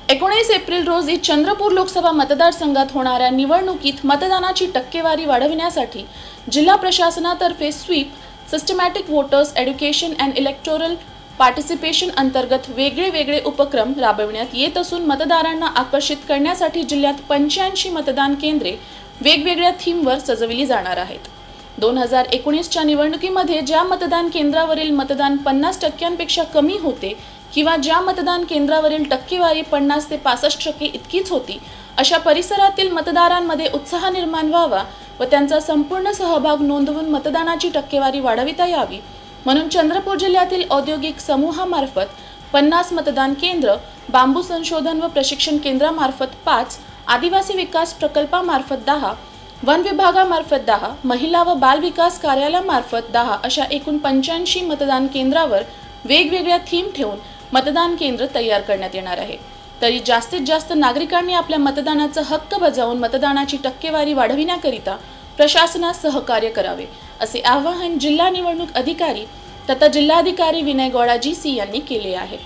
19 April रोजी चंद्रपूर लोकसभा मतदारसंघात होणाऱ्या निवडणुकीत मतदानाची टक्केवारी वाढविण्यासाठी जिल्हा प्रशासनातर्फे SVEEP systematic voters education and electoral participation अंतर्गत वेगळे उपक्रम राबविण्यात येत असून मतदारांना आकर्षित करण्यासाठी जिल्ह्यात 85 मतदान केंद्रे वेगवेगळ्या थीमवर सजविली जाणार आहेत। 2019च्या निवडणुकीमध्ये ज्या मतदान केंद्रावरील मतदान 50% कमी होते किंवा ज्या मतदान केंद्रावरील टक्केवारी 50 ते 65% इतकीच होती, अशा परिसरातील मतदारांमध्ये उत्साह निर्माण व्हावा व त्यांचा संपूर्ण सहभाग नोंदवून मतदानाची टक्केवारी वाढविता यावी म्हणून चंद्रपूर जिल्ह्यातील औद्योगिक समूहामार्फत 50 मतदान केंद्र, बांबू संशोधन व प्रशिक्षण केंद्रामार्फत 5, आदिवासी विकास प्रकल्पामार्फत 10, वन विभागामार्फत 10, महिला व बाल विकास कार्यालयामार्फत 10 अशा एकूण 85 मतदान केंद्रावर वेगवेगळ्या थीम ठेवून मतदान केंद्र तयार करण्यात येणार आहे। तरी जास्तीत जास्त नागरिकांनी आपल्या मतदानाचा हक्क बजावून मतदानाची टक्केवारी वाढविण्याकरिता प्रशासनास सहकार्य करावे असे आवाहन जिल्हा निवडणूक अधिकारी तथा जिल्हाधिकारी विनय गौडा जी सी यांनी केले आहे।